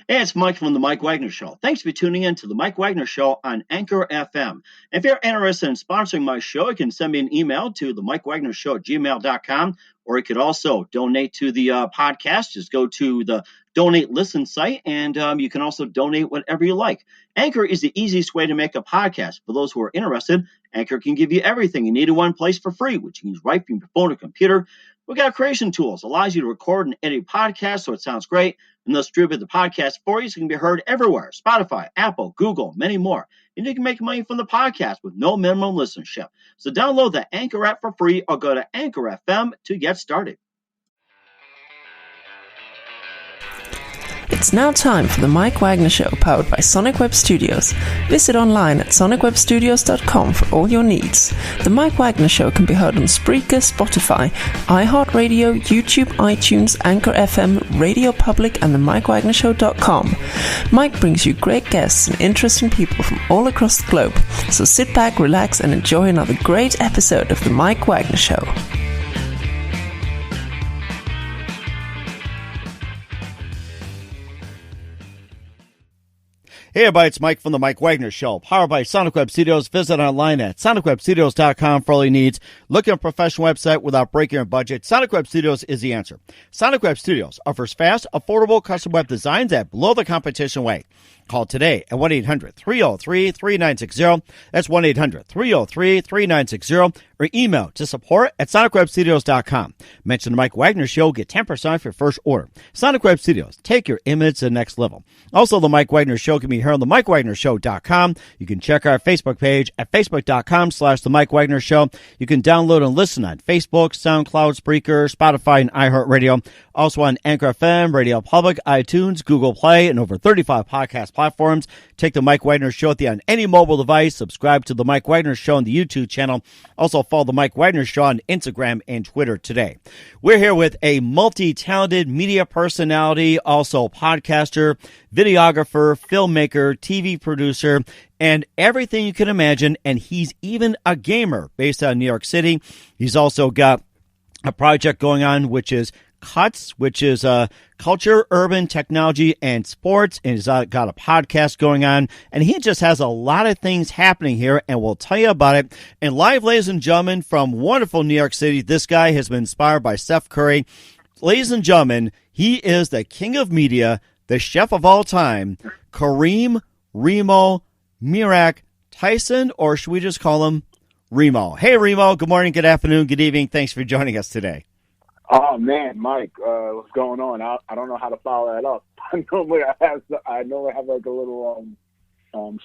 Hey, it's Mike from The Mike Wagner Show. Thanks for tuning in to The Mike Wagner Show on Anchor FM. If you're interested in sponsoring my show, you can send me an email to themikewagnershow@gmail.com, or you could also donate to the podcast. Just go to the Donate Listen site, and you can also donate whatever you like. Anchor is the easiest way to make a podcast. For those who are interested, Anchor can give you everything you need in one place for free, which you can use right from your phone or computer. We got creation tools, allows you to record and edit podcasts so it sounds great, and they'll distribute the podcast for you so it can be heard everywhere. Spotify, Apple, Google, many more. And you can make money from the podcast with no minimum listenership. So download the Anchor app for free or go to Anchor FM to get started. It's now time for the Mike Wagner Show, powered by Sonic Web Studios. Visit online at sonicwebstudios.com for all your needs. The Mike Wagner Show can be heard on Spreaker, Spotify, iHeartRadio, YouTube, iTunes, Anchor FM, Radio Public, and themikewagnershow.com. Mike brings you great guests and interesting people from all across the globe. So sit back, relax, and enjoy another great episode of the Mike Wagner Show. Hey everybody, it's Mike from the Mike Wagner Show, powered by Sonic Web Studios. Visit online at sonicwebstudios.com for all your needs. Look at a professional website without breaking your budget. Sonic Web Studios is the answer. Sonic Web Studios offers fast, affordable custom web designs at below the competition rate. Call today at 1-800-303-3960. That's 1-800-303-3960. Or email to support@sonicwebstudios.com. Mention the Mike Wagner Show. Get 10% off your first order. Sonic Web Studios. Take your image to the next level. Also, the Mike Wagner Show can be heard on the MikeWagnerShow.com. You can check our Facebook page at Facebook.com/The Mike Wagner Show. You can download and listen on Facebook, SoundCloud, Spreaker, Spotify, and iHeartRadio. Also on Anchor FM, Radio Public, iTunes, Google Play, and over 35 podcast platforms. Take the Mike Wagner Show on any mobile device. Subscribe to the Mike Wagner Show on the YouTube channel. Also follow the Mike Wagner Show on Instagram and Twitter today. We're here with a multi-talented media personality, also podcaster, videographer, filmmaker, TV producer, and everything you can imagine. And he's even a gamer based out of New York City. He's also got a project going on, which is Cuts, which is culture, urban technology, and sports, and he's got a podcast going on, and he just has a lot of things happening here, and we'll tell you about it. And live, ladies and gentlemen, from wonderful New York City, this guy has been inspired by Steph Curry. Ladies and gentlemen, he is the king of media, the chef of all time, Kareem Reemo Meerak Tyson, or should we just call him Remo? Hey, Remo, good morning, good afternoon, good evening. Thanks for joining us today. Oh man, Mike, what's going on? I don't know how to follow that up. I normally have like a little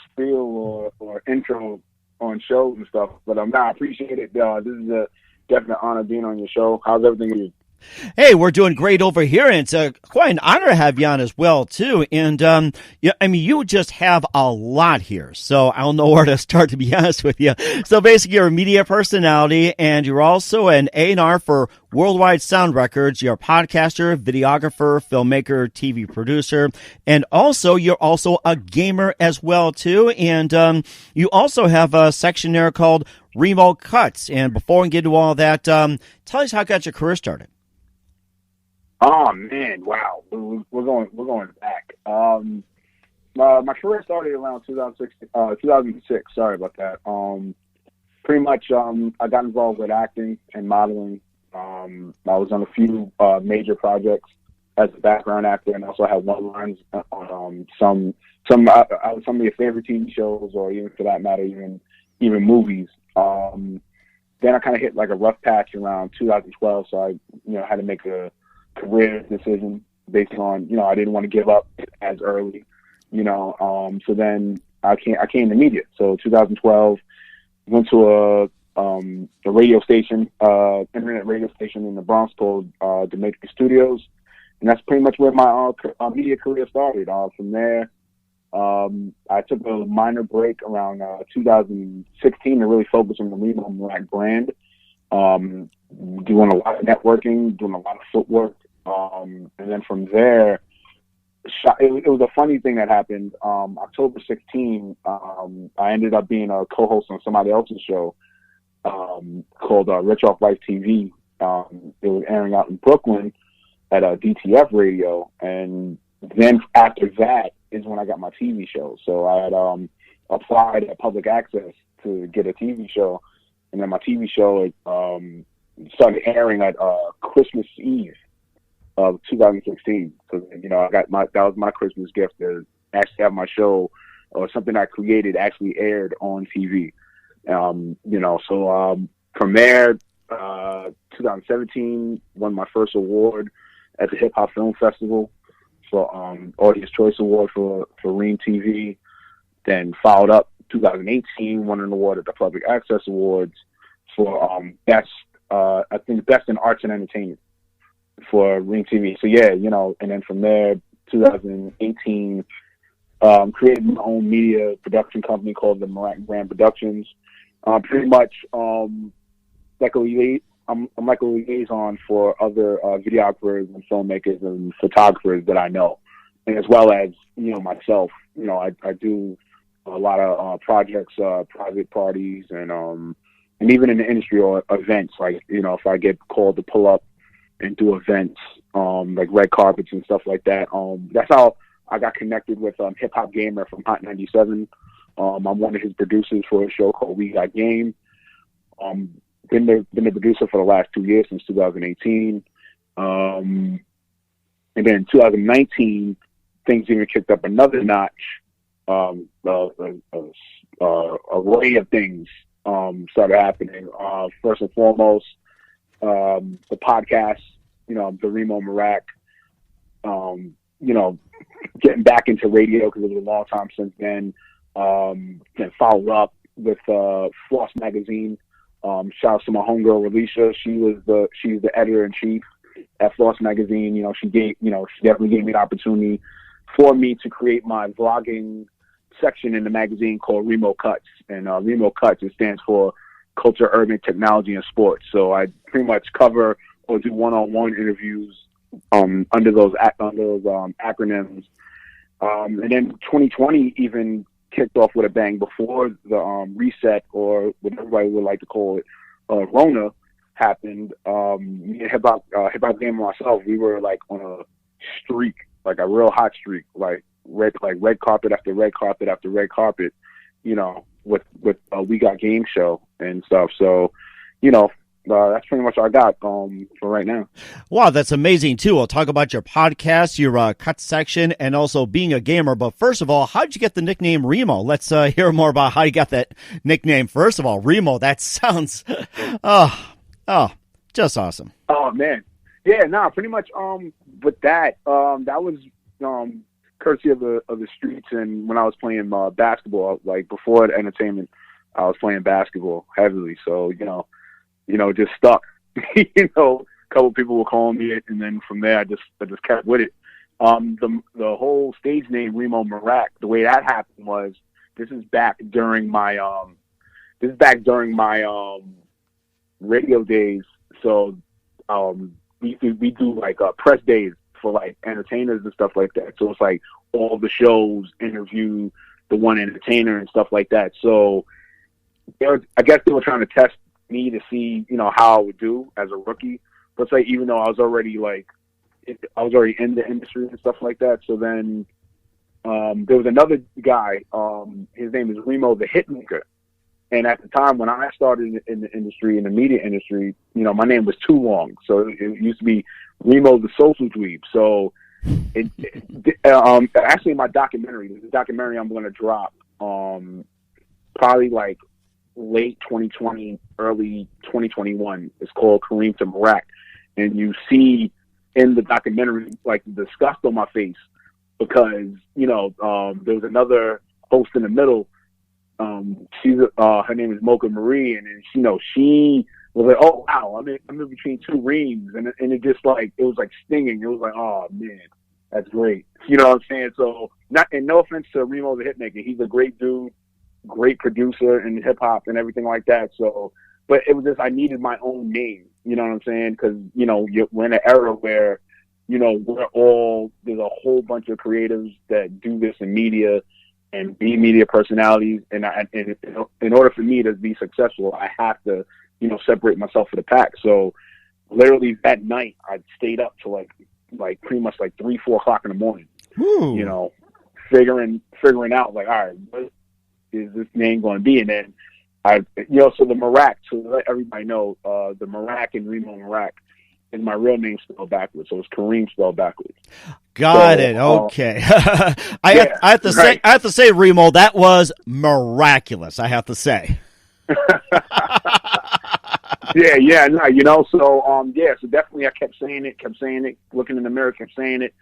spiel or intro on shows and stuff, but I appreciate it. This is a definite honor being on your show. How's everything with you? Hey, we're doing great over here, and it's quite an honor to have you on as well, too. And, you just have a lot here, so I don't know where to start, to be honest with you. So basically, you're a media personality, and you're also an A&R for Worldwide Sound Records. You're a podcaster, videographer, filmmaker, TV producer, and also you're also a gamer as well, too. And you also have a section there called Remo Cuts. And before we get into all that, tell us how you got your career started. Oh man, wow, we're going back. My career started around 2006. Sorry about that. Pretty much, I got involved with acting and modeling. I was on a few major projects as a background actor, and also had one lines on some of your favorite TV shows, or even for that matter, even movies. Then I kind of hit like a rough patch around 2012, so I had to make a career decision based on, I didn't want to give up as early, so then I came to media. So 2012, went to a radio station, internet radio station in the Bronx called Jamaica Studios, and that's pretty much where my media career started. From there, I took a minor break around 2016 to really focus on the Reemo Meerak brand, doing a lot of networking, doing a lot of footwork. And then from there, it was a funny thing that happened. October 16, I ended up being a co-host on somebody else's show called Rich Off Life TV. It was airing out in Brooklyn at DTF Radio, and then after that is when I got my TV show. So I had applied at Public Access to get a TV show, and then my TV show started airing at Christmas Eve of 2016. Because I got that was my Christmas gift, to actually have my show or something I created actually aired on TV. So from there, 2017 won my first award at the Hip Hop Film Festival for Audience Choice Award for Reem TV. Then followed up 2018, won an award at the Public Access Awards for best in arts and entertainment for Reem TV. So yeah, and then from there, 2018, created my own media production company called the Meerak Brand Productions. Pretty much I'm like a liaison for other videographers and filmmakers and photographers that I know, and as well as myself. I do a lot of projects, private parties, and even in the industry or events. Like if I get called to pull up and do events, like red carpets and stuff like that. That's how I got connected with Hip Hop Gamer from Hot 97. I'm one of his producers for a show called We Got Game. Been the producer for the last 2 years, since 2018. And then 2019, things even kicked up another notch. Array of things started happening. First and foremost, the podcast, the Reemo Meerak, getting back into radio because it was a long time since then. Then followed up with Floss Magazine. Shout out to my homegirl Alicia. She's the editor-in-chief at Floss Magazine. She definitely gave me the opportunity for me to create my vlogging section in the magazine called Reemo Cuts. And Reemo Cuts, it stands for Culture, Urban Technology, and Sports. So I pretty much cover or do one-on-one interviews under those acronyms. And then 2020 even kicked off with a bang before the reset, or what everybody would like to call it, Rona happened. Me and Hip Hop Game and myself, we were like on a streak, like a real hot streak, like red carpet after red carpet after red carpet, with We Got Game show and stuff. So, that's pretty much all I got for right now. Wow, that's amazing, too. We'll talk about your podcast, your cut section, and also being a gamer. But first of all, how did you get the nickname Reemo? Let's hear more about how you got that nickname. First of all, Reemo, that sounds, just awesome. Oh, man. Yeah, pretty much with that, that was courtesy of the streets. And when I was playing basketball, like before the entertainment, I was playing basketball heavily. So, just stuck. A couple people were calling me it, and then from there I just kept with it. The whole stage name Reemo Meerak, the way that happened was, this is back during my radio days. So we do like press days for like entertainers and stuff like that. So it's like all the shows interview the one entertainer and stuff like that. So I guess they were trying to test me to see, how I would do as a rookie. But it's like, even though I was already in the industry and stuff like that. So then there was another guy, his name is Remo the Hitmaker. And at the time when I started in the industry, in the media industry, my name was too long. So it used to be Remo the Social Dweeb. So actually my documentary, the documentary I'm going to drop probably like late 2020, early 2021. It's called Kareem to Meerak. And you see in the documentary, like, the disgust on my face because, there was another host in the middle. Her name is Mocha Marie. And then, she was like, oh, wow, I'm in between two reams. And it just like, it was like stinging. It was like, oh, man, that's great. You know what I'm saying? So, no offense to Remo the Hitmaker. He's a great dude. Great producer in hip hop and everything like that. So, but it was just, I needed my own name, you know what I'm saying? Cause, we're in an era where, there's a whole bunch of creatives that do this in media and be media personalities. And in order for me to be successful, I have to, separate myself from the pack. So literally that night I stayed up to like pretty much like 3-4 o'clock in the morning. Ooh. you know, figuring out like, all right, what is this name going to be? And then so the Meerak, to let everybody know, the Meerak and Reemo Meerak is my real name spelled backwards. So it's Kareem spelled backwards. Got it. Okay. I have to say, Remo, that was miraculous. I have to say. No, so definitely I kept saying it, looking in the mirror, kept saying it.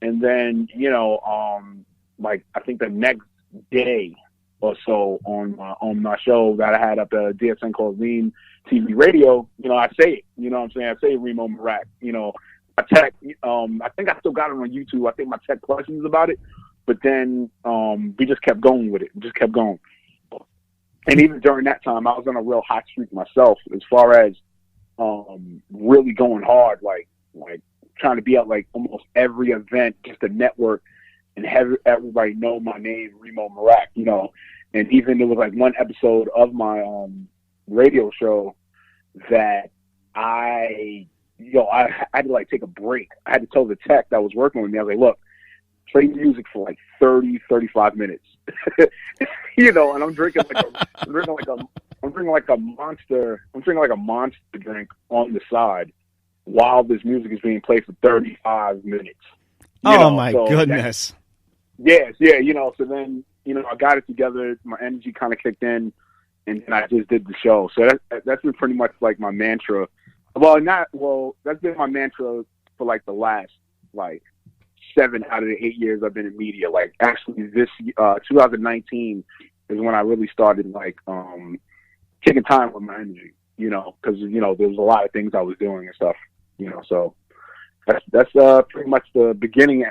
And then, like I think the next day or so on my show that I had up at DSN called Lean TV Radio, I say it, you know what I'm saying? I say Reemo Meerak, I tech, I think I still got it on YouTube. I think my tech questions about it, but then we just kept going with it, just kept going. And even during that time, I was on a real hot streak myself as far as really going hard, like trying to be at like almost every event just to network and have everybody know my name, Reemo Meerak, And even there was like one episode of my radio show that I had to like take a break. I had to tell the tech that was working with me, I was like, look, play music for like 30, 35 minutes. And I'm drinking like a monster drink on the side while this music is being played for 35 minutes. My goodness. Yes, so then, I got it together, my energy kind of kicked in, and then I just did the show. So that's been pretty much like my mantra. That's been my mantra for like the last, like, 7 out of the 8 years I've been in media. Like, actually this 2019 is when I really started, like, taking time with my energy, because, there was a lot of things I was doing and stuff, so that's pretty much the beginning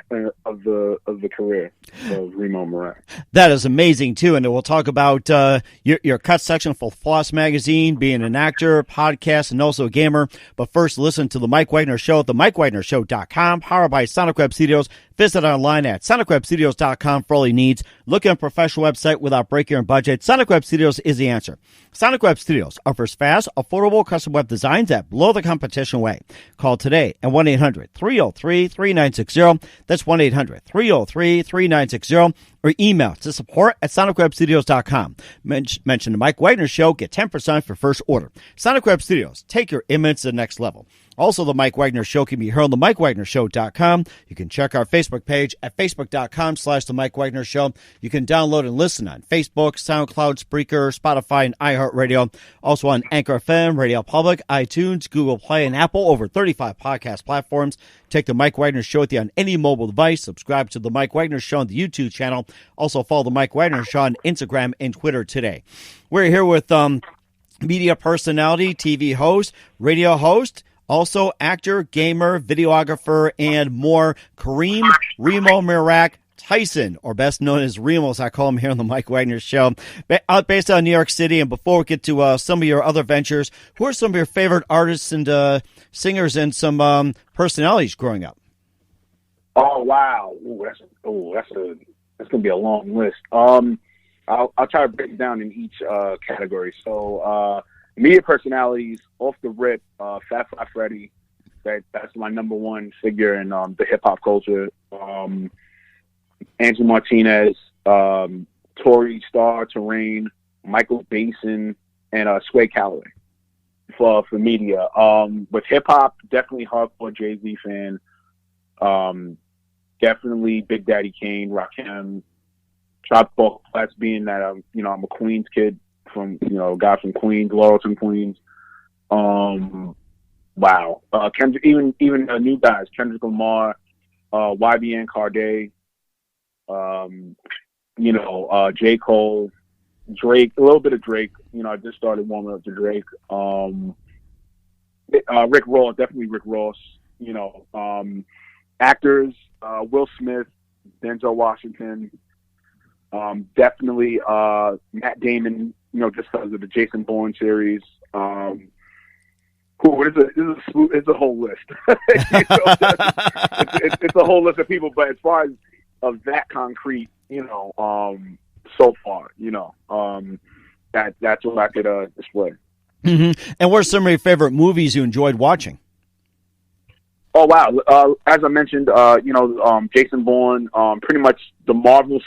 of the career of Reemo Meerak. That is amazing too, and we'll talk about your cut section for Floss Magazine, being an actor, podcast, and also a gamer. But first, listen to the Mike Wagner Show at themikewagnershow.com, powered by Sonic Web Studios. Visit online at sonicwebstudios.com for all your needs. Look at a professional website without breaking your budget. Sonic Web Studios is the answer. Sonic Web Studios offers fast, affordable custom web designs that blow the competition away. Call today at 1-800-303-3960. That's 1-800-303-3960. Or email to support@sonicwebstudios.com. Mention the Mike Wagner Show. Get 10% for first order. Sonic Web Studios. Take your image to the next level. Also, the Mike Wagner Show can be heard on themikewagnershow.com. You can check our Facebook page at facebook.com/The Mike Wagner Show. You can download and listen on Facebook, SoundCloud, Spreaker, Spotify, and iHeartRadio. Also on Anchor FM, Radio Public, iTunes, Google Play, and Apple. Over 35 podcast platforms. Take the Mike Wagner Show with you on any mobile device. Subscribe to the Mike Wagner Show on the YouTube channel. Also follow the Mike Wagner Show on Instagram and Twitter today. We're here with media personality, TV host, radio host, also actor, gamer, videographer, and more, Kareem Reemo Meerak Tyson, or best known as Reemo, as I call him here on the Mike Wagner Show, based out of New York City. And before we get to some of your other ventures, who are some of your favorite artists and singers and some personalities growing up? Oh wow, that's gonna be a long list. I'll try to break it down in each category. So media personalities, off the rip, Fat Fly Freddy, that's my number one figure in the hip hop culture. Angie Martinez, Tori Star, Terrain, Michael Basin, and Sway Calloway for media. With hip hop, definitely hardcore Jay-Z fan. Definitely Big Daddy Kane, Rakim, Tribe Called Quest, being that I'm a Queens kid from guy from Queens, Laurelton, Queens. Wow. Kendrick, even new guys, Kendrick Lamar, YBN Cordae, J. Cole, Drake, a little bit of Drake. I just started warming up to Drake. Rick Ross, definitely Rick Ross. Actors, Will Smith, Denzel Washington, definitely Matt Damon. Just because of the Jason Bourne series. It's a whole list. It's a whole list of people. But as far as of that concrete, so far, that's what I could display. Mm-hmm. And what are some of your favorite movies you enjoyed watching? Oh wow! As I mentioned, Jason Bourne, pretty much the pretty much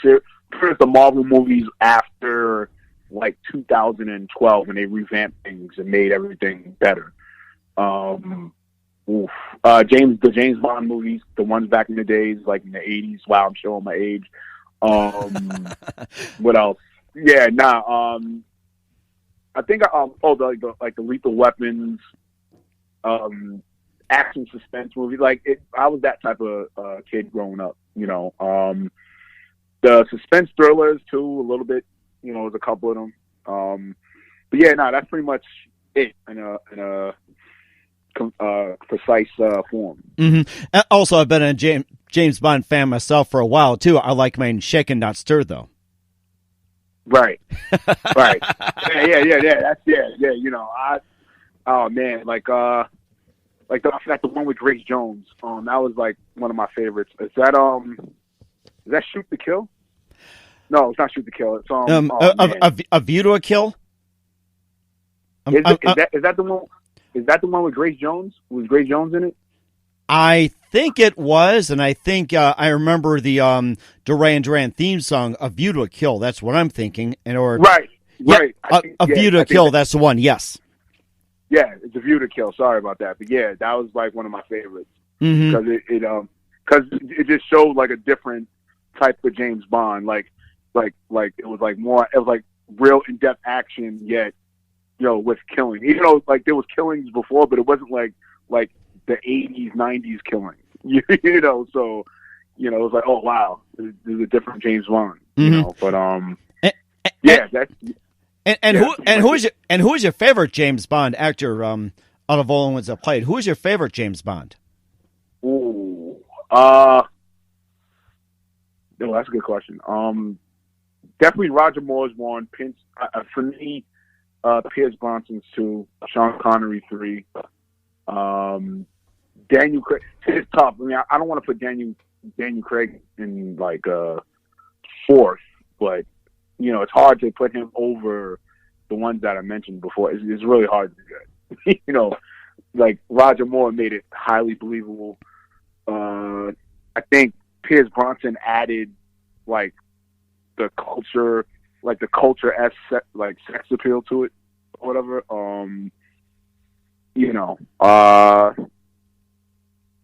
the Marvel movies after like 2012 when they revamped things and made everything better. The James Bond movies, the ones back in the days, like in the 80s. Wow, I'm showing my age. What else? Yeah, I think the Lethal Weapons, action suspense movies. I was that type of kid growing up. The suspense thrillers too, a little bit. There's a couple of them. But yeah, that's pretty much it in a precise form. Mm-hmm. Also, I've been a James Bond fan myself for a while too. I like mine shaken, not stirred, though. Right. Yeah. That's oh man, I forgot the one with Grace Jones. That was like one of my favorites. Is that Shoot to Kill? No, it's not Shoot to Kill. It's A View to a Kill. Is that the one? Is that the one with Grace Jones? Was Grace Jones in it? I think it was, and I think I remember the Duran Duran theme song, "A View to a Kill." That's what I'm thinking. Right. A View to a Kill. That's the one. Yes. Yeah, it's A View to Kill. Sorry about that, but yeah, that was like one of my favorites because because it just showed like a different type of James Bond. Like it was like more. It was like real in depth action, yet with killing. Even though like there was killings before, but it wasn't like the 80s, 90s killing. So it was like, oh wow, this is a different James Bond. But who is your favorite James Bond actor out of all the ones that played? Who is your favorite James Bond? Ooh, that's a good question. Definitely Roger Moore's one. For me, Pierce Brosnan's 2, Sean Connery 3, Daniel Craig. It's tough. I mean, I don't want to put Daniel Craig in like fourth, but it's hard to put him over the ones that I mentioned before. It's really hard to do. Like Roger Moore made it highly believable. I think Pierce Brosnan added like the culture as sex appeal to it or whatever.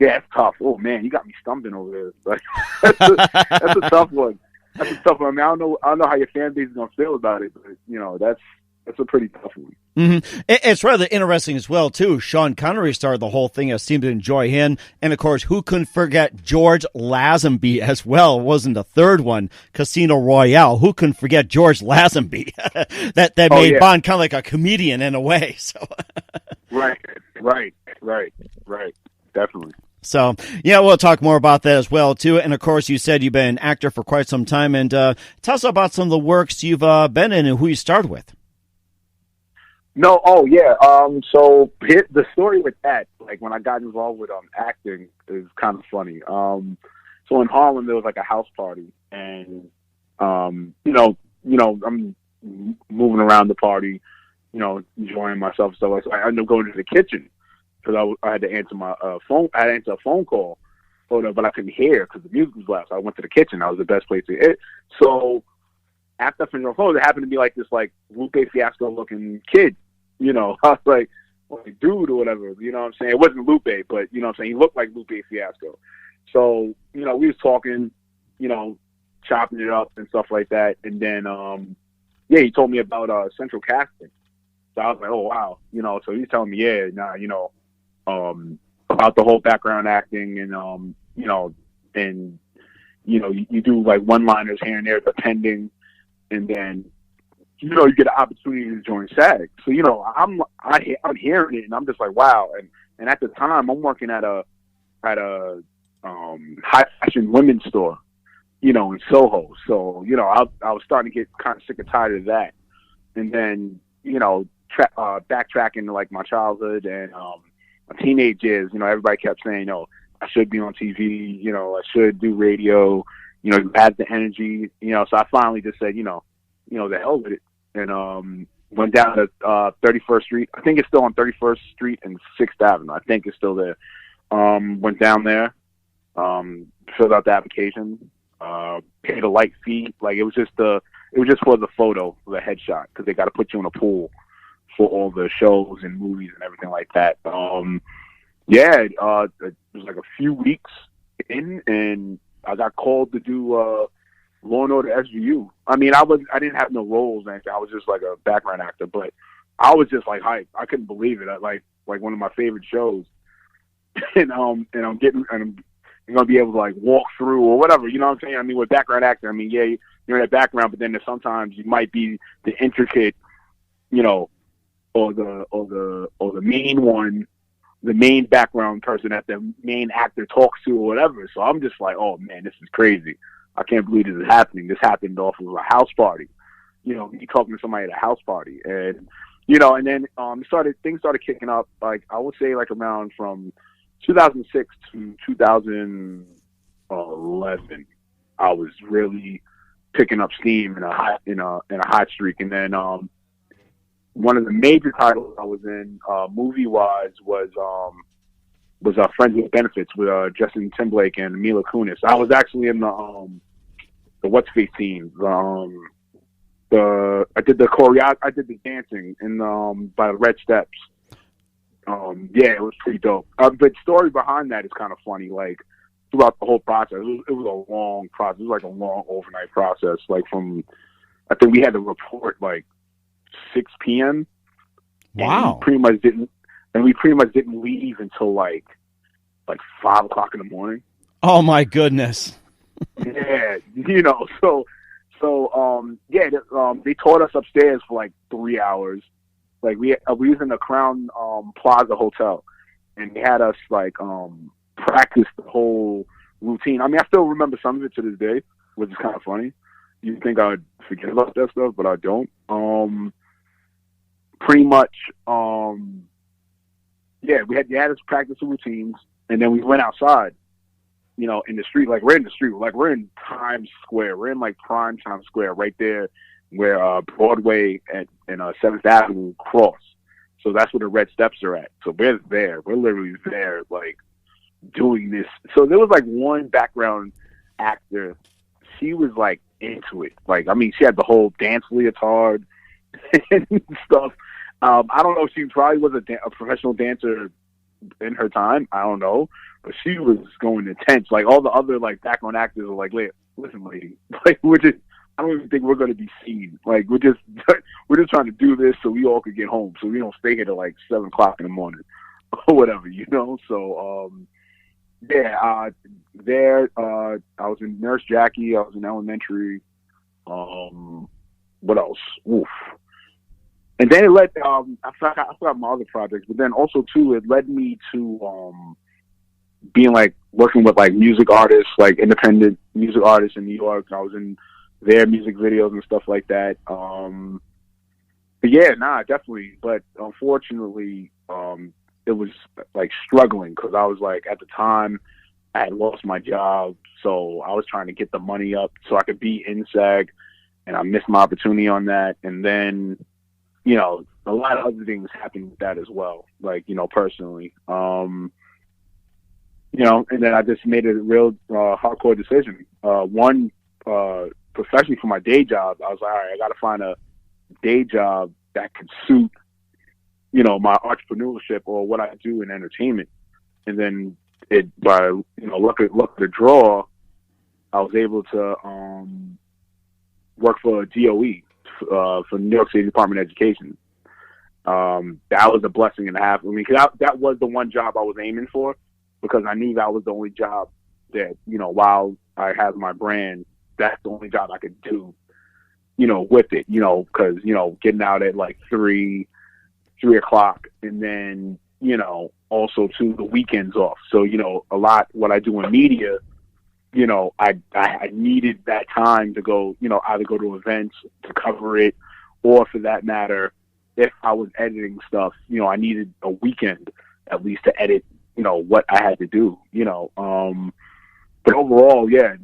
Yeah, it's tough. Oh man, you got me stumping over there. Like, that's a tough one. That's a tough one. I mean, I don't know how your fan base is gonna feel about it, but that's a pretty tough one. Mm-hmm. It's rather interesting as well too. Sean Connery started the whole thing. I seem to enjoy him, and of course, who couldn't forget George Lazenby as well? Wasn't the third one, Casino Royale? Who couldn't forget George Lazenby? that made Bond kind of like a comedian in a way. So right, definitely. So, yeah, we'll talk more about that as well, too. And, of course, you said you've been an actor for quite some time. And tell us about some of the works you've been in and who you started with. No, so the story with that, like when I got involved with acting, is kind of funny. So in Harlem, there was like a house party. And, I'm moving around the party, enjoying myself. So I ended up going to the kitchen. Because I had to answer my phone. I had to answer a phone call, but I couldn't hear because the music was loud. So I went to the kitchen. That was the best place to hear. So after I finished my phone, it happened to be like this like Lupe Fiasco looking kid. I was like dude or whatever. You know what I'm saying? It wasn't Lupe, but you know what I'm saying? He looked like Lupe Fiasco. So we was talking, chopping it up and stuff like that. And then he told me about central casting. So I was like, oh wow, So he's telling me, about the whole background acting and you do like one-liners here and there depending, and then you get an opportunity to join SAG. So I'm hearing it and I'm just like wow, and at the time I'm working at a high fashion women's store, in Soho. So I was starting to get kind of sick and tired of that, and then backtracking to like my childhood and my teenage years, everybody kept saying, I should be on TV, I should do radio, you have the energy, so I finally just said, the hell with it. And went down to 31st Street. I think it's still on 31st Street and 6th Avenue. I think it's still there. Went down there, filled out the application, paid a light fee. Like it was just for the photo, for the headshot, because they got to put you in a pool for all the shows and movies and everything like that. It was like a few weeks in, and I got called to do Law and Order SVU. I mean, I didn't have no roles or anything. I was just like a background actor, but I was just like hyped. I couldn't believe it. Like one of my favorite shows, and I'm gonna be able to like walk through or whatever. You know what I'm saying? I mean, with background actor, I mean, yeah, you're in that background, but then there's sometimes you might be the intricate, you know, or the main one, the main background person that the main actor talks to or whatever. So I'm just like, oh man, this is crazy. I can't believe this is happening. This happened off of a house party. You know, me talking to somebody at a house party, and you know, and then things started kicking up. Like I would say, like around from 2006 to 2011, I was really picking up steam in a hot streak. And then one of the major titles I was in, movie wise, was Friends with Benefits with Justin Timberlake and Mila Kunis. I was actually in the What's Face team. I did the dancing in by the Red Steps. It was pretty dope. But the story behind that is kind of funny. Like throughout the whole process, it was a long process. It was like a long overnight process. Like I think we had to report like 6 p.m. Wow. And we pretty much didn't leave until like 5 o'clock in the morning. Oh my goodness. Yeah, you know, they taught us upstairs for like 3 hours. Like we was in the Crown Plaza Hotel, and they had us like practice the whole routine. I mean, I still remember some of it to this day, which is kind of funny. You'd think I would forget about that stuff, but I don't. Pretty much, they had us practice the routines, and then we went outside. You know, in the street, like we're in the street, like we're in Times Square. We're in like prime Times Square, right there where Broadway and 7th Avenue cross. So that's where the Red Steps are at. So we're there. We're literally there, like doing this. So there was like one background actor. She was like into it. Like, I mean, she had the whole dance leotard and stuff. I don't know if she probably was a professional dancer in her time. I don't know. But she was going intense. Like all the other like background actors were like, listen, lady, like I don't even think we're going to be seen. Like we're just trying to do this so we all could get home, so we don't stay here till like 7 o'clock in the morning or whatever, you know. So I was in Nurse Jackie. I was in Elementary. What else? Oof. And then it led. I forgot my other projects, but then also too, it led me to being like working with like music artists, like independent music artists in New York. I was in their music videos and stuff like that. But yeah, definitely. But unfortunately, it was like struggling because I was like, at the time I had lost my job. So I was trying to get the money up so I could be in SAG, and I missed my opportunity on that. And then, you know, a lot of other things happened with that as well. Like, you know, personally, you know, and then I just made a real hardcore decision. One, professionally for my day job, I was like, all right, I got to find a day job that could suit, you know, my entrepreneurship or what I do in entertainment. And then by, you know, luck of the draw, I was able to work for DOE, for New York City Department of Education. That was a blessing and a half. I mean, 'cause that was the one job I was aiming for, because I knew that was the only job that, you know, while I had my brand, that's the only job I could do, you know, with it, you know, because, you know, getting out at like 3 o'clock, and then, you know, also to the weekends off. So, you know, a lot what I do in media, you know, I needed that time to go, you know, either go to events to cover it, or for that matter, if I was editing stuff, you know, I needed a weekend at least to edit, you know, what I had to do, you know. But overall, yeah, it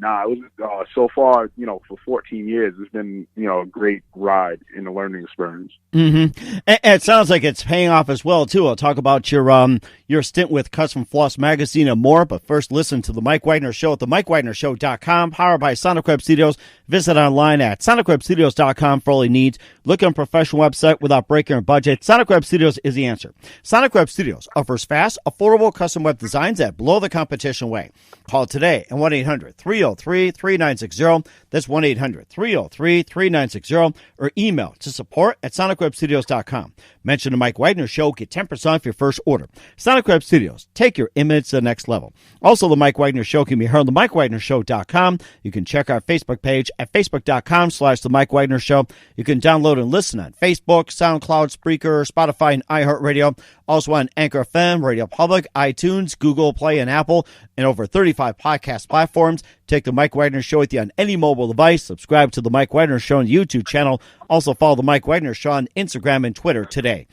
was so far, for 14 years, it's been, a great ride in the learning experience. Mm-hmm. And it sounds like it's paying off as well, too. I'll talk about your stint with Cuts from Floss Magazine and more, but first listen to The Mike Wagner Show at themikewagnershow.com, powered by Sonic Web Studios. Visit online at sonicwebstudios.com for all your needs. Look on a professional website without breaking your budget. Sonic Web Studios is the answer. Sonic Web Studios offers fast, affordable custom web designs that blow the competition away. Call today at 1-800-303-3960. That's 1-800-303-3960. Or email to support@sonicwebstudios.com. Mention the Mike Wagner Show. Get 10% off your first order. Sonic Web Studios. Take your image to the next level. Also, the Mike Wagner Show can be heard on themikewagnershow.com. You can check our Facebook page at facebook.com/The Mike Wagner Show. You can download and listen on Facebook, SoundCloud, Spreaker, Spotify, and iHeartRadio. Also on Anchor FM, Radio Public, iTunes, Google Play, and Apple, and over 35 podcast platforms. Take the Mike Wagner Show with you on any mobile device. Subscribe to the Mike Wagner Show on the YouTube channel. Also follow the Mike Wagner Show on Instagram and Twitter today.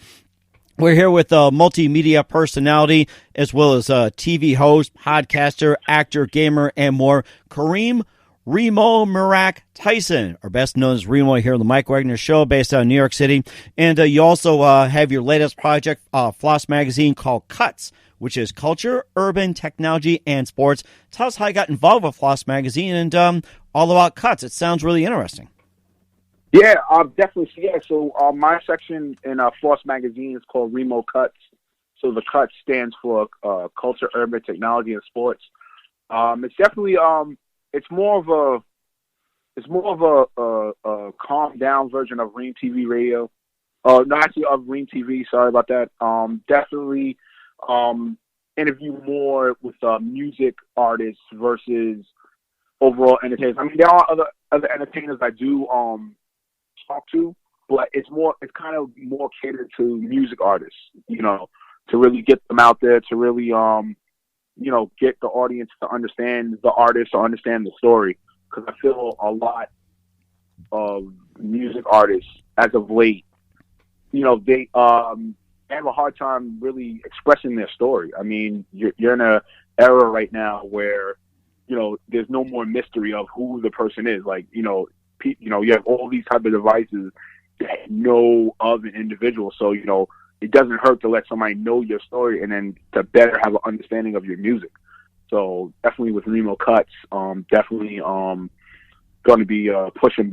We're here with a multimedia personality as well as a TV host, podcaster, actor, gamer, and more. Kareem Reemo Meerak Tyson, or best known as Remo, here on the Mike Wagner Show, based out of New York City. And you also have your latest project, Floss Magazine, called Cuts, which is culture, urban, technology, and sports. Tell us how you got involved with Floss Magazine and all about Cuts. It sounds really interesting. Yeah, definitely. Yeah, so my section in Floss Magazine is called Reemo Cuts. So the Cuts stands for culture, urban, technology, and sports. It's definitely it's more of a calmed down version of Reem TV Radio. Not actually of Reem TV. Sorry about that. Definitely interview more with music artists versus overall entertainers. I mean, there are other entertainers I do talk to, but it's kind of more catered to music artists, to really get them out there, to really get the audience to understand the artist or understand the story. Because I feel a lot of music artists as of late, they have a hard time really expressing their story. I mean, you're in a era right now where there's no more mystery of who the person is. Like, you have all these type of devices that know of an individual. So, it doesn't hurt to let somebody know your story and then to better have an understanding of your music. So definitely with Reemo Cuts, definitely going to be pushing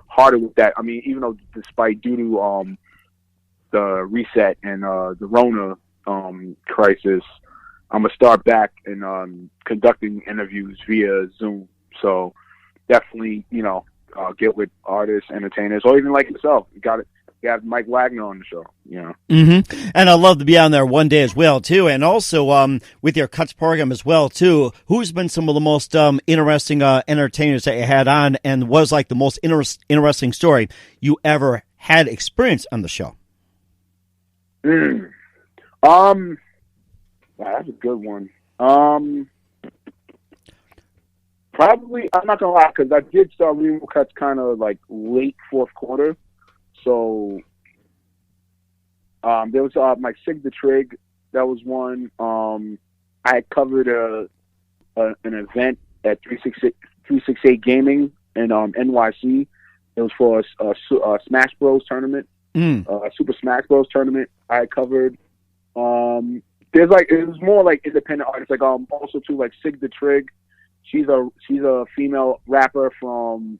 harder with that. I mean, even though despite due to the reset and the Rona crisis, I'm going to start back and conducting interviews via Zoom. So definitely, get with artists, entertainers, or even like yourself. You have Mike Wagner on the show, Mm-hmm. And I'd love to be on there one day as well, too. And also with your Cuts program as well, too. Who's been some of the most interesting entertainers that you had on, and was like the most interesting story you ever had experience on the show? Wow, that's a good one. Probably, I'm not gonna lie, because I did start Reemo Cuts kind of like late fourth quarter. So there was like Sig the Trig, that was one. I had covered an event at 368 Gaming in NYC. It was for a Smash Bros tournament, Super Smash Bros tournament. I had covered. There's like, it was more like independent artists, like also too, like Sig the Trig. She's a female rapper from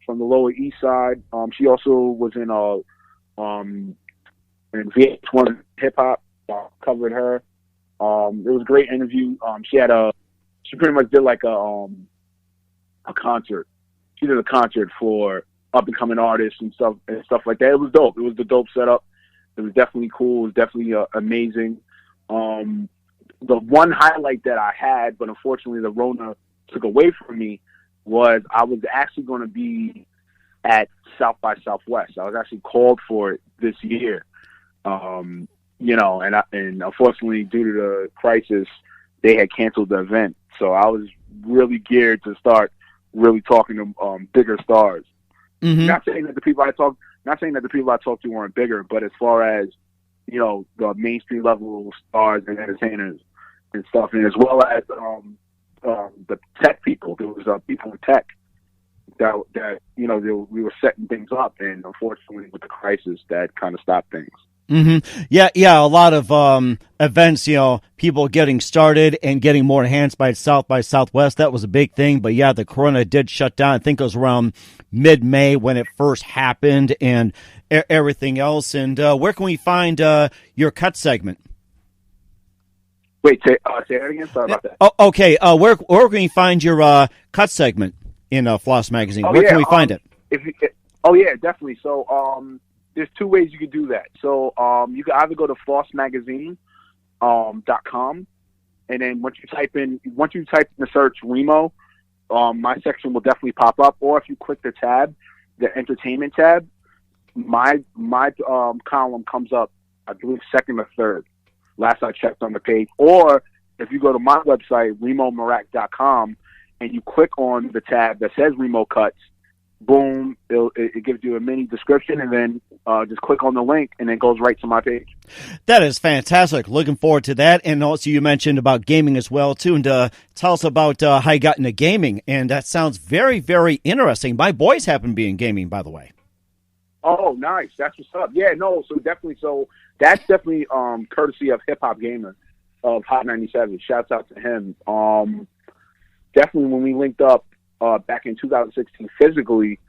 the Lower East Side. She also was in VH1 hip hop. Covered her. It was a great interview. She pretty much did like a concert. She did a concert for up and coming artists and stuff like that. It was dope. It was the dope setup. It was definitely cool. It was definitely amazing. The one highlight that I had, but unfortunately the Rona took away from me, was I was actually going to be at South by Southwest. I was actually called for it this year, and unfortunately due to the crisis, they had canceled the event. So I was really geared to start really talking to bigger stars. Mm-hmm. Not saying that the people I talked to weren't bigger, but as far as the mainstream level stars and entertainers and stuff, and as well as the tech people. There was people in tech that we were setting things up, and unfortunately with the crisis that kind of stopped things. Mm-hmm. Yeah. A lot of events, people getting started and getting more enhanced by South by Southwest. That was a big thing. But yeah, the corona did shut down. I think it was around mid-May when it first happened, and everything else. And where can we find your cut segment? Wait, say that again. Sorry about that. Oh, okay. Where can we find your cut segment in Floss Magazine? Where can we find it? Yeah, definitely. So there's two ways you can do that. So you can either go to flossmagazine.com, and then once you type in the search Reemo, my section will definitely pop up. Or if you click the tab, the entertainment tab, my column comes up, I believe, second or third. Last I checked on the page. Or if you go to my website, ReemoMeerak.com, and you click on the tab that says Reemo Cuts, boom, it gives you a mini description, and then just click on the link, and it goes right to my page. That is fantastic. Looking forward to that. And also you mentioned about gaming as well, too. And tell us about how you got into gaming. And that sounds very, very interesting. My boys happen to be in gaming, by the way. Oh, nice. That's what's up. Yeah, no, so definitely. So that's definitely courtesy of Hip Hop Gamer of Hot 97. Shouts out to him. Definitely when we linked up back in 2016 physically,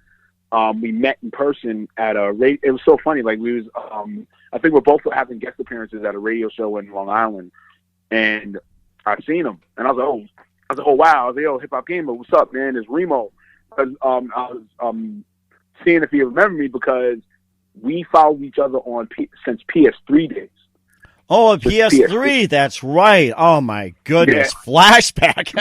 we met in person at a radio. It was so funny. Like we was, I think we're both having guest appearances at a radio show in Long Island, and I seen him, and I was like, oh wow. I was like, yo, Hip Hop Gamer, what's up, man? It's Reemo. I was seeing if he remembered me because we followed each other on since PS3 days. Oh, PS3, that's right. Oh, my goodness. Yeah. Flashback.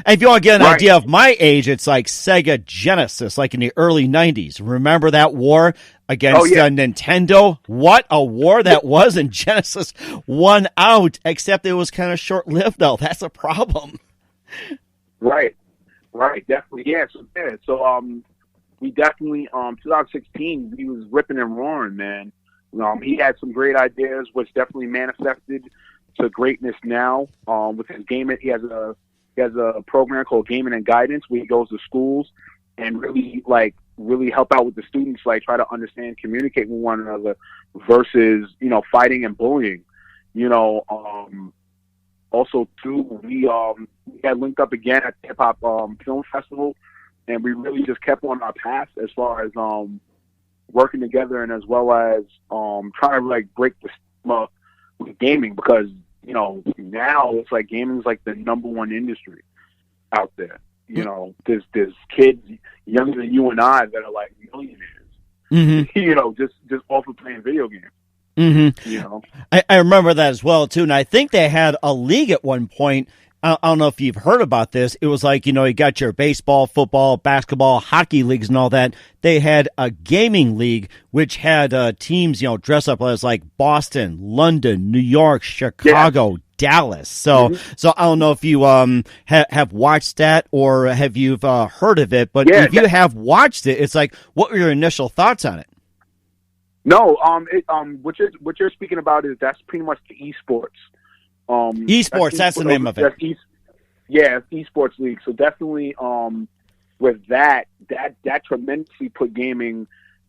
And if you want to get an idea of my age, it's like Sega Genesis, like in the early 90s. Remember that war against Nintendo? What a war that was, and Genesis won out, except it was kind of short-lived, though. That's a problem. Right, definitely. Yeah, so we definitely, 2016, he was ripping and roaring, man. He had some great ideas, which definitely manifested to greatness now. With his gaming, he has a program called Gaming and Guidance, where he goes to schools and really help out with the students, like try to understand, communicate with one another, versus fighting and bullying. Also too, we had linked up again at the Hip Hop Film Festival, and we really just kept on our path as far as working together, and as well as trying to break the stigma with gaming, because now it's like gaming is like the number one industry out there. There's kids younger than you and I that are like millionaires. Mm-hmm. just off of playing video games. Mm-hmm. I remember that as well too, and I think they had a league at one point. I don't know if you've heard about this. It was like, you got your baseball, football, basketball, hockey leagues and all that. They had a gaming league, which had teams, dress up as like Boston, London, New York, Chicago, Dallas. So I don't know if you have watched that or have you heard of it, but if you have watched it, it's like, what were your initial thoughts on it? No, what you're speaking about that's pretty much the esports. Esports, that's the name of it. Esports league. So definitely, with that tremendously put gaming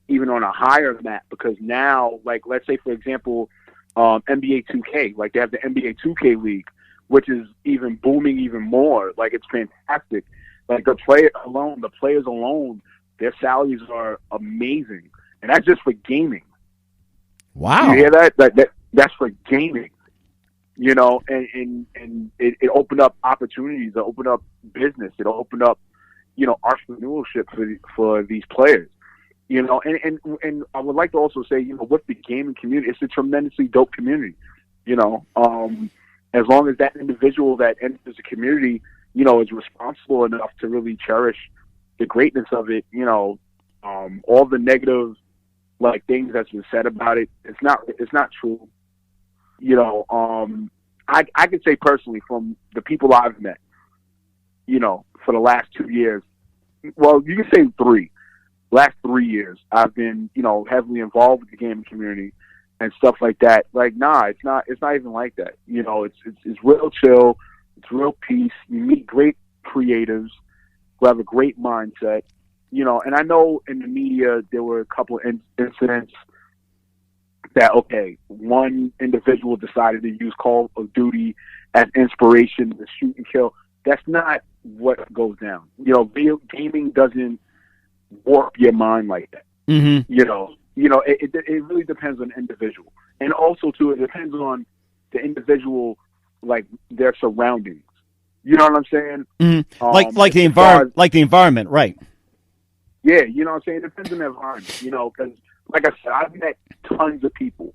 even on a higher map, because now, like, let's say for example, NBA 2K, like they have the NBA 2K league, which is even booming even more. Like it's fantastic. Like the players alone, their salaries are amazing, and that's just for gaming. Wow, you hear that? That's for gaming. And it opened up opportunities, it opened up business, it opened up, entrepreneurship for these players, and I would like to also say, with the gaming community, it's a tremendously dope community, as long as that individual that enters the community, is responsible enough to really cherish the greatness of it, all the negative, things that's been said about it, it's not true. I could say personally from the people I've met, for the last 2 years, well, you can say last 3 years, I've been, heavily involved with the gaming community and stuff like that. Like, nah, it's not even like that. It's real chill. It's real peace. You meet great creatives who have a great mindset. And I know in the media there were a couple of incidents that, okay, one individual decided to use Call of Duty as inspiration to shoot and kill. That's not what goes down. Video gaming doesn't warp your mind like that. Mm-hmm. It really depends on the individual. And also, too, it depends on the individual, like their surroundings. You know what I'm saying? Mm-hmm. Like the environment, right? Yeah, you know what I'm saying? It depends on the environment, because like I said, I've met tons of people.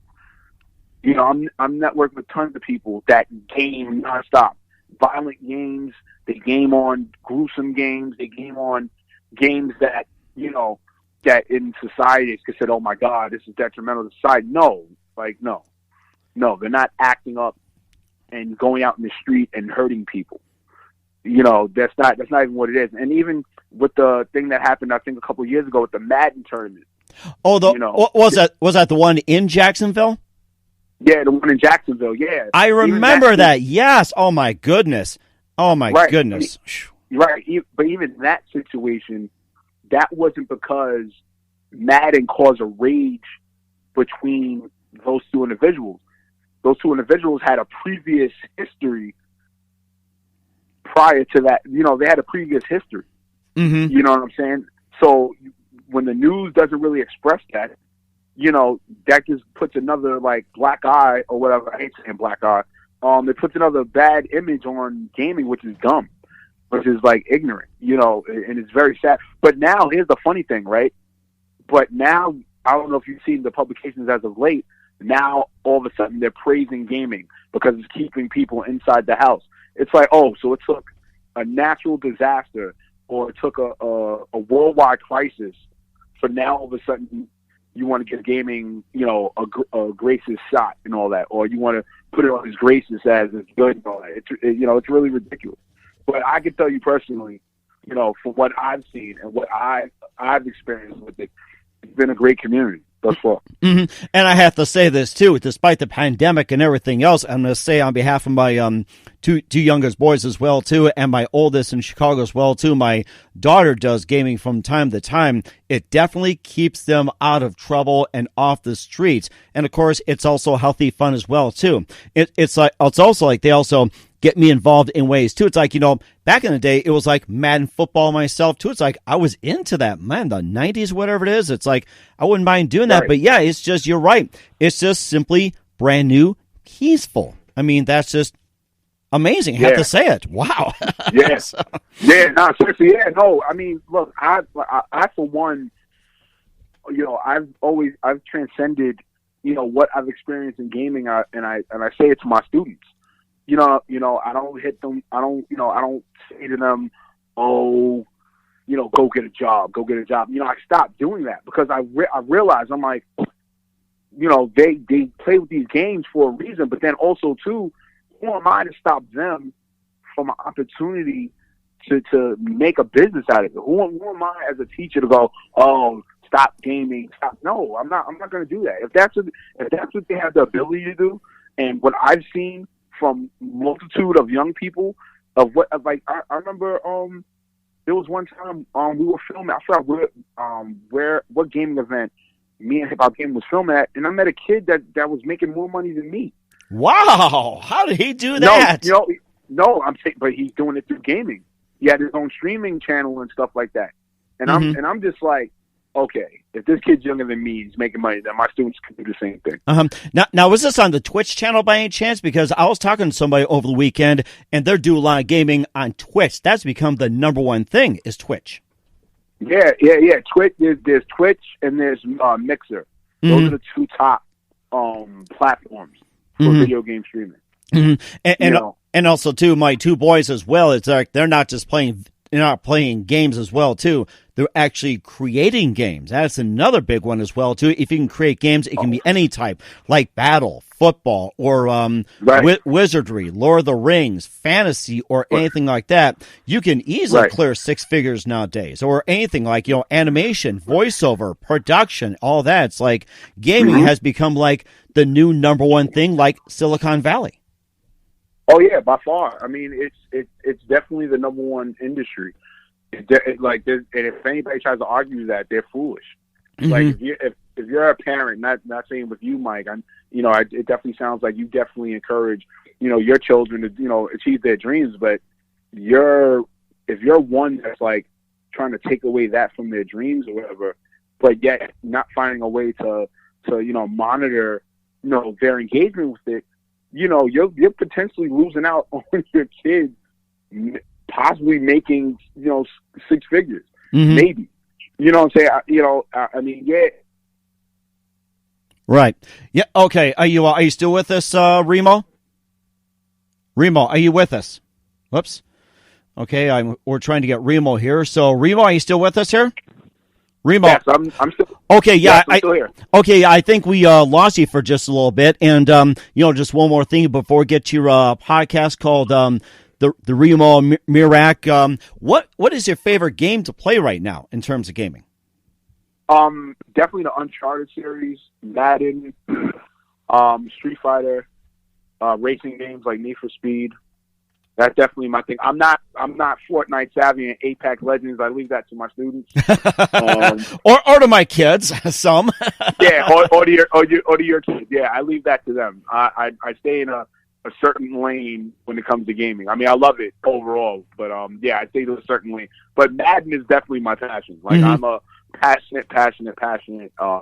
I'm networked with tons of people that game nonstop. Violent games, they game on gruesome games, they game on games that, that in society is considered, oh my God, this is detrimental to society. No, they're not acting up and going out in the street and hurting people. That's not even what it is. And even with the thing that happened, I think a couple of years ago with the Madden tournament. Oh, was that the one in Jacksonville? Yeah, the one in Jacksonville. Yeah, I remember that. Yes. Oh my goodness. Goodness. Right. But even that situation, that wasn't because Madden caused a rage between those two individuals. Those two individuals had a previous history prior to that. They had a previous history. Mm-hmm. You know what I'm saying? So when the news doesn't really express that, that just puts another black eye or whatever. I hate saying black eye. It puts another bad image on gaming, which is dumb, which is ignorant, and it's very sad. But now here's the funny thing, right? But now, I don't know if you've seen the publications as of late, now all of a sudden they're praising gaming because it's keeping people inside the house. It's so it took a natural disaster or it took a worldwide crisis for now all of a sudden you want to give gaming, a gracious shot and all that, or you want to put it on as gracious as it's good and all that. It's really ridiculous. But I can tell you personally, from what I've seen and what I've experienced with it, it's been a great community thus far. Mm-hmm. And I have to say this too, despite the pandemic and everything else, I'm going to say on behalf of my two youngest boys as well too, and my oldest in Chicago as well too. My daughter does gaming from time to time. It definitely keeps them out of trouble and off the streets. And of course, it's also healthy fun as well too. It's also like they also get me involved in ways too. It's back in the day, it was like Madden football myself too. It's I was into that, man, the 90s, whatever it is. It's I wouldn't mind doing that. Right. But yeah, it's just, you're right. It's just simply brand new, peaceful. I mean, that's just amazing. I have to say it. Wow. Yeah. Yeah. No, seriously. Yeah. No, I mean, look, I for one, I've transcended, what I've experienced in gaming. And I say it to my students. I don't hit them. I don't say to them, oh, go get a job. I stopped doing that because I realized I'm they play with these games for a reason, but then also too, who am I to stop them from an opportunity to make a business out of it? Who am I as a teacher to go, oh, stop gaming? Stop. No, I'm not going to do that. If that's what they have the ability to do, and what I've seen from multitude of young people of what, I remember, there was one time, we were filming, I forgot what gaming event me and Hip Hop Game was filming at, and I met a kid that was making more money than me. Wow. How did he do that? No, I'm saying, but he's doing it through gaming. He had his own streaming channel and stuff like that. And I'm just like, okay, if this kid's younger than me, he's making money, then my students can do the same thing. Now, was this on the Twitch channel by any chance? Because I was talking to somebody over the weekend, and they're doing a lot of gaming on Twitch. That's become the number one thing, is Twitch. Yeah. Twitch. There's Twitch and there's Mixer. Those are the two top platforms for video game streaming. Mm-hmm. And also too, my two boys as well. It's they're not just playing. They're not playing games as well too. They're actually creating games. That's another big one as well too. If you can create games, it can be any type, like battle, football, or wizardry, Lord of the Rings, fantasy, or anything like that. You can easily clear six figures nowadays, or anything like animation, voiceover, production, all that. It's like gaming has become like the new number one thing, like Silicon Valley. Oh yeah, by far. I mean, it's definitely the number one industry. And if anybody tries to argue that, they're foolish. Mm-hmm. Like if you're a parent, not saying with you, Mike, it definitely sounds like you definitely encourage, your children to, achieve their dreams. But if you're one that's like trying to take away that from their dreams or whatever, but yet not finding a way to monitor, their engagement with it, you're potentially losing out on your kids possibly making, six figures, maybe. You know what I'm saying? I mean, yeah. Right. Yeah. Okay. Are you still with us, Reemo? Reemo, are you with us? Whoops. Okay. We're trying to get Reemo here. So, Reemo, are you still with us here? Reemo. Yes, I'm still. Okay. Yeah. Yes, I'm still here. Okay. I think we lost you for just a little bit, and just one more thing before we get to your podcast called the Reemo Meerak. What is your favorite game to play right now in terms of gaming? Definitely the Uncharted series, Madden, Street Fighter, racing games like Need for Speed. That's definitely my thing. I'm not Fortnite savvy and Apex Legends. I leave that to my students. Or to my kids, some. Yeah, or to your kids. Yeah, I leave that to them. I stay in a certain lane when it comes to gaming. I mean, I love it overall, but I stay to a certain lane. But Madden is definitely my passion. Like I'm a passionate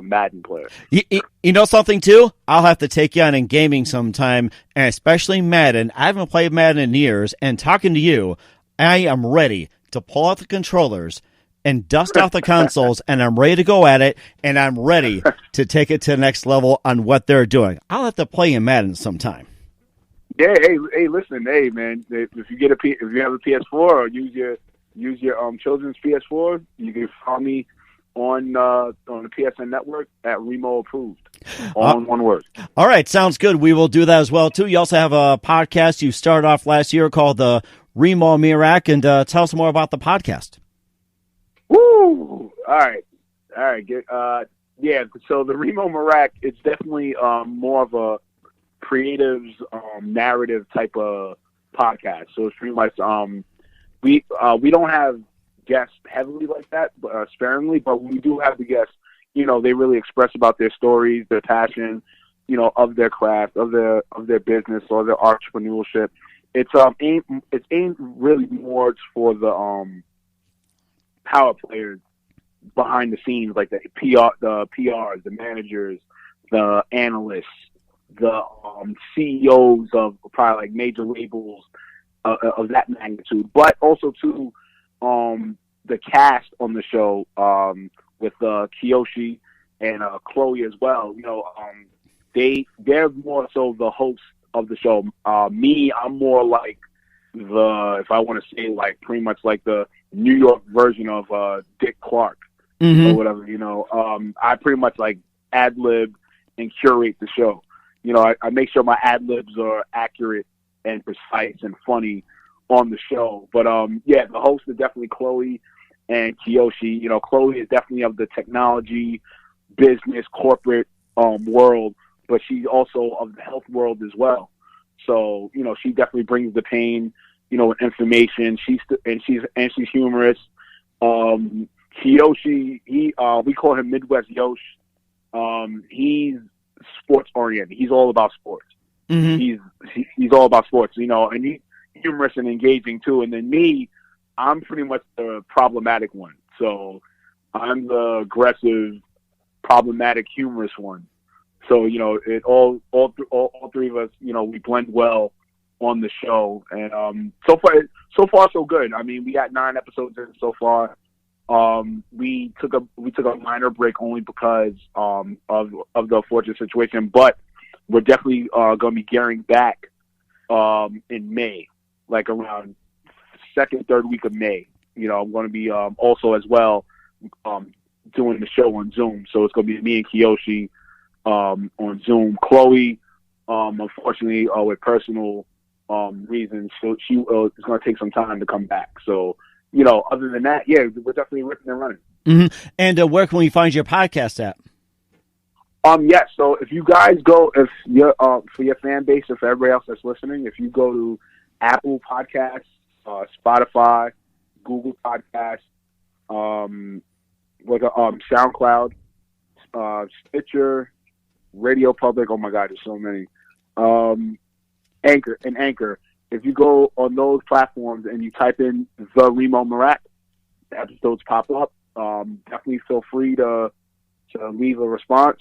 Madden player. You know something too? I'll have to take you on in gaming sometime, and especially Madden. I haven't played Madden in years, and talking to you, I am ready to pull out the controllers and dust off the consoles, and I'm ready to go at it, and I'm ready to take it to the next level on what they're doing. I'll have to play in Madden sometime. Yeah, hey, listen, hey, man. If you have a PS4 or use your children's PS4, you can follow me on the PSN network at Reemo Approved. All in one word. All right, sounds good. We will do that as well too. You also have a podcast you started off last year called the Reemo Meerak, and tell us more about the podcast. Woo! All right. Good. Yeah. So the Reemo Meerak, it's definitely more of a creatives narrative type of podcast. So it's pretty much we don't have guests heavily like that, sparingly, but we do have the guests. They really express about their stories, their passion, of their craft, of their business or their entrepreneurship. It's aimed really more for the power players behind the scenes, like the PRs, the managers, the analysts, the CEOs of probably like major labels of that magnitude, but also to the cast on the show with Kiyoshi and Chloe as well. They're more so the hosts of the show. Me, I'm more like if I want to say like pretty much like the New York version of Dick Clark or whatever. I pretty much like ad lib and curate the show. I make sure my ad libs are accurate and precise and funny on the show. But the hosts are definitely Chloe and Kiyoshi. Chloe is definitely of the technology, business, corporate world, but she's also of the health world as well. So she definitely brings the pain, with information. She's humorous. Kiyoshi, we call him Midwest Yosh. He's sports oriented. He's all about sports. He's all about sports, and he's humorous and engaging too. And then me, I'm pretty much the problematic one. So I'm the aggressive, problematic, humorous one. So all three of us, we blend well on the show. And so far so good. I mean, we got 9 episodes in so far. We took a minor break only because of the unfortunate situation, but we're definitely going to be gearing back in May, like around second, third week of May. I'm going to be also as well doing the show on Zoom. So it's going to be me and Kiyoshi on Zoom. Chloe, unfortunately, with personal reasons, so she is going to take some time to come back. So. Other than that, yeah, we're definitely ripping and running. And where can we find your podcast at? Yes. So if you guys go, if you're for your fan base, or for everybody else that's listening, if you go to Apple Podcasts, Spotify, Google Podcasts, SoundCloud, Stitcher, Radio Public. Oh my God, there's so many. Anchor. If you go on those platforms and you type in the Reemo Meerak, episodes pop up. Definitely feel free to leave a response,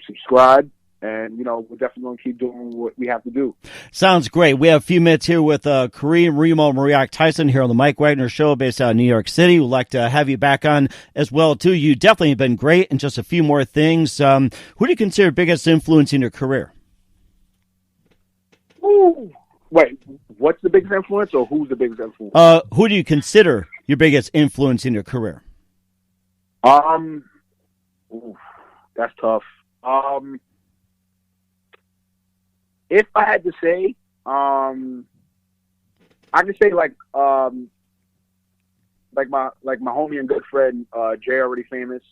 subscribe, and we're definitely going to keep doing what we have to do. Sounds great. We have a few minutes here with Kareem Reemo Meerak Tyson here on the Mike Wagner Show, based out of New York City. We'd like to have you back on as well too. You definitely have been great. And just a few more things. Who do you consider biggest influence in your career? Ooh. Wait, what's the biggest influence, or who's the biggest influence? Who do you consider your biggest influence in your career? That's tough. If I had to say, I could say like my homie and good friend Jay, already famous.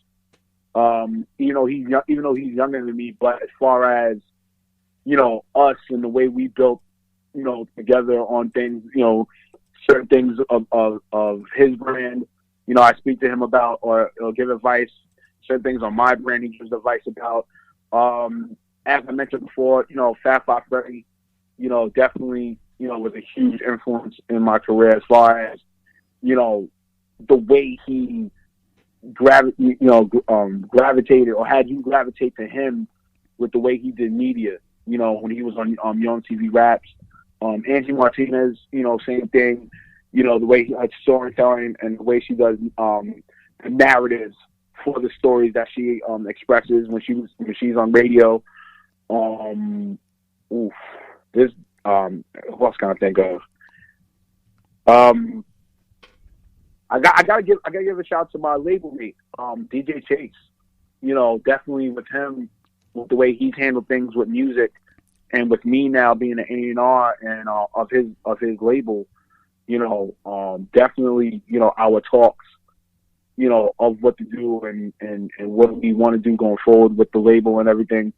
Even though he's younger than me, but as far as us and the way we built together on things, certain things of his brand, I speak to him about, or give advice. Certain things on my brand, he gives advice about. As I mentioned before, Fat Five Freddy, definitely, was a huge influence in my career as far as, the way he gravitated, or had you gravitate to him with the way he did media, when he was on Young TV Raps. Angie Martinez, same thing, the way he had storytelling and the way she does the narratives for the stories that she expresses when she's on radio. Who else can I think of? I gotta give a shout to my label mate, DJ Chase. Definitely with him, with the way he's handled things with music, and with me now being an A&R and of his label, definitely, our talks, of what to do and what we want to do going forward with the label and everything.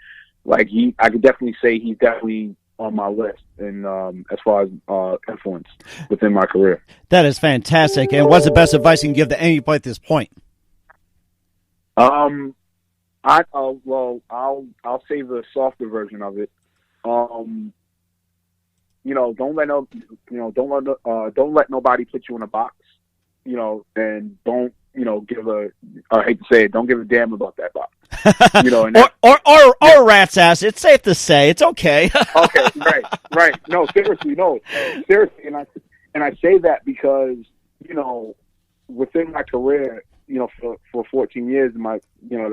Like I could definitely say he's definitely on my list, and as far as influence within my career. That is fantastic. And what's the best advice you can give to anybody at this point? I'll save the softer version of it. Don't let nobody put you in a box, and don't, I hate to say it, don't give a damn about that box. Or a rat's ass. It's safe to say. It's okay. Okay, right. No, seriously. And I say that because, within my career, for 14 years, that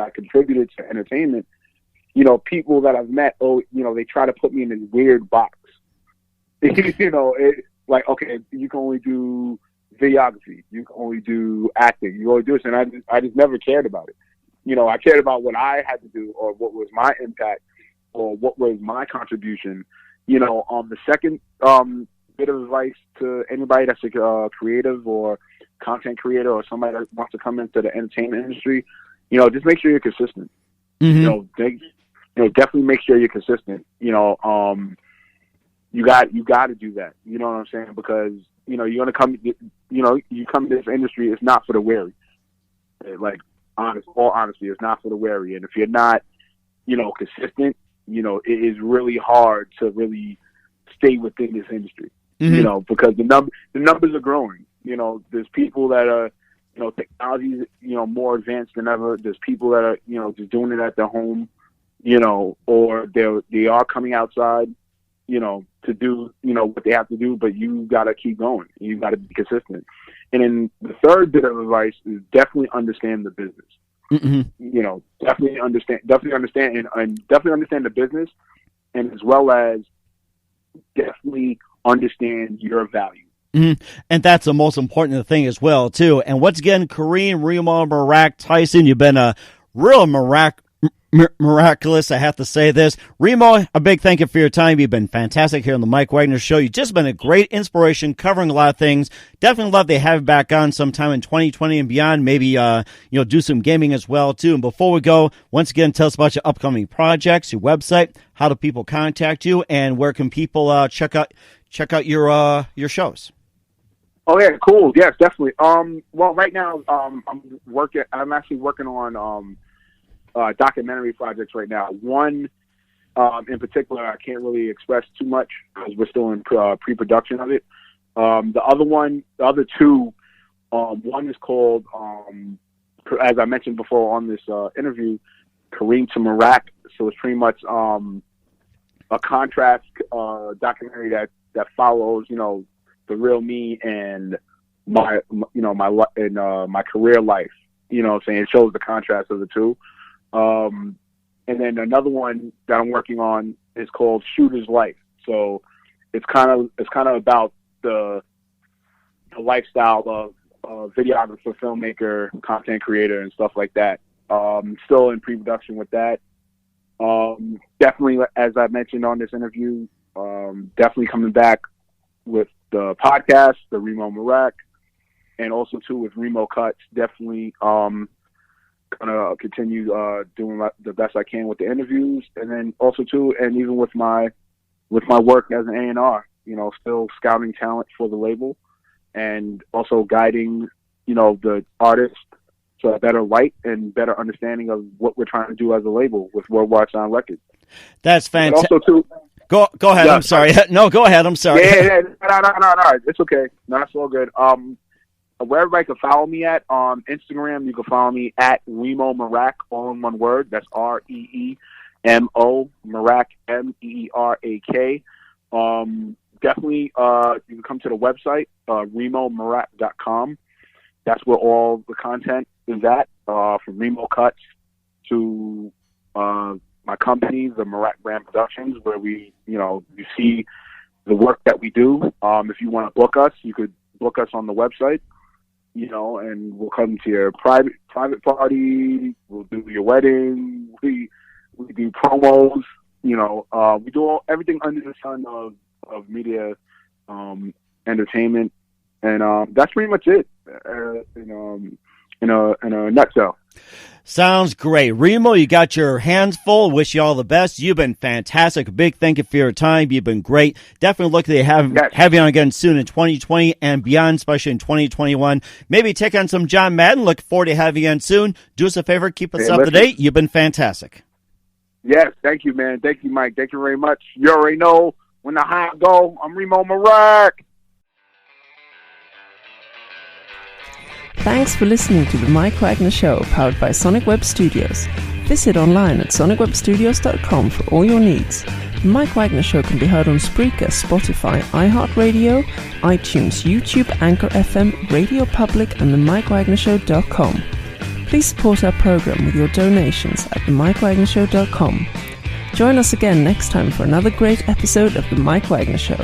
I contributed to entertainment, people that I've met, they try to put me in this weird box. Like, okay, you can only do videography, you can only do acting, you only do this, and I just never cared about it. I cared about what I had to do, or what was my impact, or what was my contribution. The second bit of advice to anybody that's a creative or content creator, or somebody that wants to come into the entertainment industry, just make sure you're consistent. Mm-hmm. Definitely make sure you're consistent. You got to do that. You know what I'm saying? Because you're gonna come. You come to this industry. It's not for the weary. All honesty, it's not for the weary. And if you're not, consistent, it is really hard to really stay within this industry. Mm-hmm. Because the numbers are growing. There's people that are, technology is, more advanced than ever. There's people that are, just doing it at their home, or they are coming outside, to do, what they have to do, but you got to keep going. You got to be consistent. And then the third bit of advice is definitely understand the business. Mm-hmm. Definitely understand the business, and as well as definitely understand your value. Mm-hmm. And that's the most important thing as well, too. And once again, Kareem Reemo Meerak Tyson, you've been a real miraculous, I have to say this. Reemo, a big thank you for your time. You've been fantastic here on the Mike Wagner Show. You've just been a great inspiration, covering a lot of things. Definitely love to have you back on sometime in 2020 and beyond. Maybe, do some gaming as well, too. And before we go, once again, tell us about your upcoming projects, your website, how do people contact you, and where can people check out your shows? Oh yeah, cool. Yes, definitely. Well, right now, I'm actually working on documentary projects right now. One in particular, I can't really express too much because we're still in pre-production of it. The other two, one is called, as I mentioned before on this interview, Kareem Meerak. So it's pretty much a contrast documentary that follows, the real me and my career life. You know what I'm saying? It shows the contrast of the two. And then another one that I'm working on is called Shooter's Life. So it's kind of about the lifestyle of a videographer, filmmaker, content creator, and stuff like that. Still in pre-production with that. Definitely, as I mentioned on this interview, definitely coming back with the podcast, the Reemo Meerak, and also too with Reemo Cuts. Definitely gonna continue doing the best I can with the interviews, and then also too, and even with my work as an A&R, still scouting talent for the label, and also guiding the artist to a better light and better understanding of what we're trying to do as a label with Worldwide Sound Records. That's fantastic. Also too. Go ahead. Yeah. I'm sorry. No, go ahead. I'm sorry. Yeah. No. It's okay. No, it's all good. Where everybody can follow me at on Instagram, you can follow me at Reemo Meerak, all in one word. That's REEMO Meerak, MEERAK. Definitely, you can come to the website, ReemoMeerak.com. That's where all the content is at, from Reemo Cuts to my company, the Meerak Brand Productions, where we, you see the work that we do. If you want to book us, you could book us on the website, and we'll come to your private party. We'll do your wedding. We do promos. We do everything under the sun of media, entertainment, and that's pretty much it. In a nutshell. Sounds great. Reemo, you got your hands full. Wish you all the best. You've been fantastic. A big thank you for your time. You've been great. Definitely look to have you on again soon in 2020 and beyond, especially in 2021. Maybe take on some John Madden. Look forward to having you on soon. Do us a favor. Keep us up to date. You've been fantastic. Yes. Thank you, man. Thank you, Mike. Thank you very much. You already know when the high go. I'm Reemo Meerak. Thanks for listening to the Mike Wagner Show, powered by Sonic Web Studios. Visit online at sonicwebstudios.com for all your needs. The Mike Wagner Show can be heard on Spreaker, Spotify, iHeartRadio, iTunes, YouTube, Anchor FM, Radio Public, and themikewagnershow.com. Please support our program with your donations at themikewagnershow.com. Join us again next time for another great episode of The Mike Wagner Show.